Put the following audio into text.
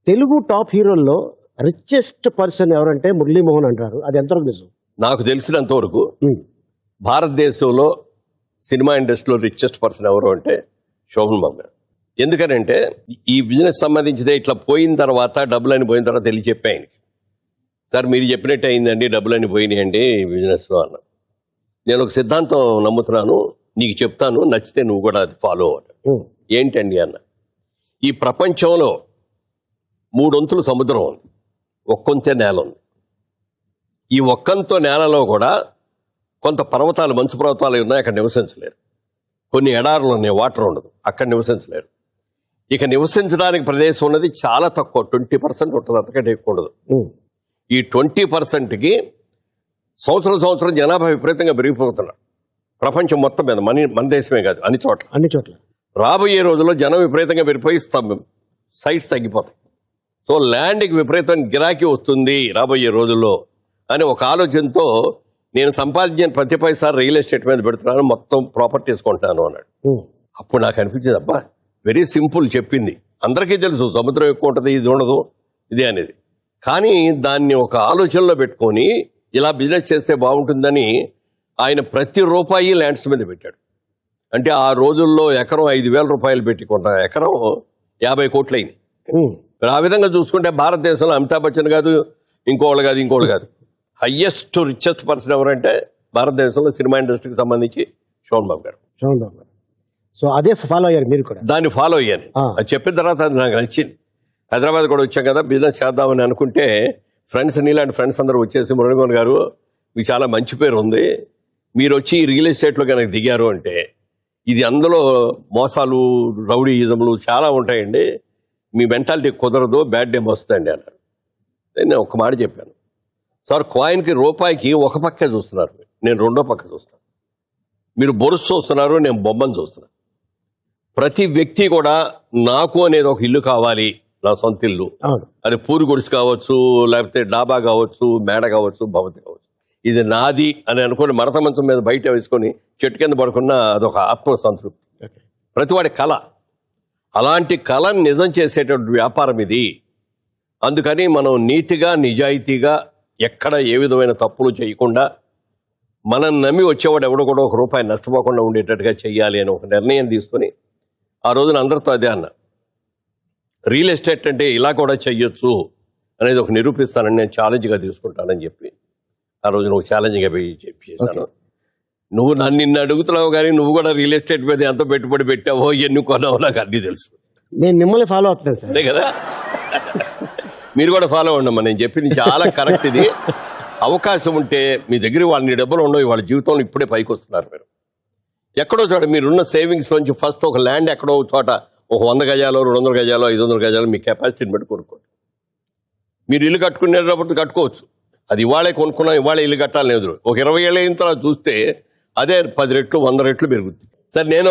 Telugu top హీరోల్లో richest person ఎవరంటే మురళీమోహన్ అంటారు. అది ఎంతవరకు నిజం? నాకు తెలిసినంత వరకు భారతదేశంలో సినిమా ఇండస్ట్రీలో రిచెస్ట్ పర్సన్ ఎవరు అంటే శోభన్ బాబు గారు. ఎందుకనంటే ఈ బిజినెస్ సంబంధించిదే ఇట్లా పోయిన తర్వాత డబ్బులని పోయిన తర్వాత తెలియ చెప్పి ఆయనకి, సార్ మీరు చెప్పినట్టు అయిందండి, డబ్బులని పోయినాయండి బిజినెస్లో అన్న. నేను ఒక సిద్ధాంతం నమ్ముతున్నాను, నీకు చెప్తాను, నచ్చితే నువ్వు కూడా అది ఫాలో అవ్వాలి. ఏంటండి అన్న, ఈ ప్రపంచంలో 3 వంతులు సముద్రం ఉంది, ఒక్కొంతే నేల ఉంది. ఈ ఒక్కంతో నేలలో కూడా కొంత పర్వతాలు, మంచు పర్వతాలు ఉన్నాయి, అక్కడ నివసించలేరు. కొన్ని ఎడారులు ఉన్నాయి, వాటర్ ఉండదు, అక్కడ నివసించలేరు. ఇక నివసించడానికి ప్రదేశం ఉన్నది చాలా తక్కువ, 20% ఉంటుంది, అంతకంటే ఎక్కువ ఉండదు. ఈ 20%కి సంవత్సరం జనాభా విపరీతంగా పెరిగిపోతున్నారు ప్రపంచం మొత్తం మీద, మన దేశమే కాదు, అన్ని చోట్ల. రాబోయే రోజుల్లో జనం విపరీతంగా పెరిగిపోయి సైట్స్ తగ్గిపోతాయి. సో ల్యాండ్కి విపరీతమైన గిరాకీ వస్తుంది రాబోయే రోజుల్లో అని ఒక ఆలోచనతో నేను సంపాదించిన ప్రతి పైసా రియల్ ఎస్టేట్ మీద పెడుతున్నాను, మొత్తం ప్రాపర్టీస్ కొంటాను అన్నాడు. అప్పుడు నాకు అనిపించింది, అబ్బా వెరీ సింపుల్ చెప్పింది, అందరికీ తెలుసు సముద్రం ఎక్కువ ఉంటుంది, ఇది ఉండదు, ఇది అనేది. కానీ దాన్ని ఒక ఆలోచనలో పెట్టుకొని ఇలా బిజినెస్ చేస్తే బాగుంటుందని ఆయన ప్రతి రూపాయి ల్యాండ్స్ మీద పెట్టాడు. అంటే ఆ రోజుల్లో ఎకరం 5,000 రూపాయలు పెట్టి కొంట ఎకరం 50 కోట్లు అయింది. ఆ విధంగా చూసుకుంటే భారతదేశంలో అమితాబ్ బచ్చన్ కాదు, ఇంకోళ్ళు కాదు, హయ్యెస్ట్ రిచెస్ట్ పర్సన్ ఎవరంటే భారతదేశంలో సినిమా ఇండస్ట్రీకి సంబంధించి శోభన్ బాబు గారు. సో అదే ఫాలో అయ్యారు మీరు కూడా? దాన్ని ఫాలో అయ్యాను. అది చెప్పిన తర్వాత అది నాకు నచ్చింది. హైదరాబాద్ కూడా వచ్చాం కదా, బిజినెస్ చేద్దామని అనుకుంటే ఫ్రెండ్స్, నీలాంటి ఫ్రెండ్స్ అందరూ వచ్చేసి, మురళీమోహన్ గారు మీకు చాలా మంచి పేరు ఉంది, మీరు వచ్చి రియల్ ఎస్టేట్లో కనుక దిగారు అంటే ఇది అందులో మోసాలు, రౌడీయిజంలు చాలా ఉంటాయండి, మీ మెంటాలిటీ కుదరదు, బ్యాడ్ నేమ్ వస్తుందండి అన్నారు. నేను ఒక మాట చెప్పాను, సార్ కాయిన్కి రూపాయికి ఒక పక్కే చూస్తున్నారు, నేను రెండో పక్క చూస్తాను. మీరు బొరుసు చూస్తున్నారు, నేను బొమ్మను చూస్తున్నాను. ప్రతి వ్యక్తి కూడా నాకు అనేది ఒక ఇల్లు కావాలి, నా సొంత ఇల్లు. అది పూరి గుడిసి కావచ్చు, లేకపోతే డాబా కావచ్చు, మేడ కావచ్చు, భవతి కావచ్చు, ఇది నాది అని అనుకుని మరత మంచం మీద బయట వేసుకొని చెట్టు కింద పడుకున్న అదొక ఆత్మసంతృప్తి, ప్రతివాడి కళ. అలాంటి కళను నిజం చేసేటువంటి వ్యాపారం ఇది. అందుకని మనం నీతిగా, నిజాయితీగా, ఎక్కడ ఏ విధమైన తప్పులు చేయకుండా, మనం నమ్మి వచ్చేవాడు ఎవడో కూడా ఒక రూపాయి నష్టపోకుండా ఉండేటట్టుగా చెయ్యాలి అని ఒక నిర్ణయం తీసుకొని ఆ రోజున అందరితో అదే అన్న, రియల్ ఎస్టేట్ అంటే ఇలా కూడా చెయ్యొచ్చు అనేది ఒక నిరూపిస్తానని నేను ఛాలెంజ్గా తీసుకుంటానని చెప్పి ఆ రోజున ఒక ఛాలెంజ్గా చేశాను. నువ్వు నిన్ను అడుగుతున్నావు కానీ నువ్వు కూడా రియల్ ఎస్టేట్ మీద ఎంత పెట్టుబడి పెట్టావో, ఎన్ని కొన్నావో నాకు అన్నీ తెలుసు. నేను మిమ్మల్ని ఫాలో అవుతున్నాను సార్. అదే కదా, మీరు కూడా ఫాలో అవ్వండమ్మా, నేను చెప్పింది చాలా కరెక్ట్. ఇది అవకాశం ఉంటే మీ దగ్గర వాళ్ళని డబ్బులు ఉండవు, వాళ్ళ జీవితంలో ఇప్పుడే పైకి వస్తున్నారు. మీరు ఎక్కడో చోట మీరున్న సేవింగ్స్ నుంచి ఫస్ట్ ఒక ల్యాండ్ ఎక్కడో చోట ఒక 100 గజాలు, 200 గజాలు, 500 గజాలు మీ కెపాసిటీని బట్టి కొనుక్కోండి. మీరు ఇల్లు కట్టుకునేటప్పుడు కట్టుకోవచ్చు, అది ఇవాళే కొనుక్కున్నా ఇవాళే ఇల్లు కట్టాలని లేదు. ఒక 20 ఏళ్ళు అయిన తర్వాత చూస్తే అదే 10 రెట్లు 100 రెట్లు పెరుగుతుంది. సార్ నేను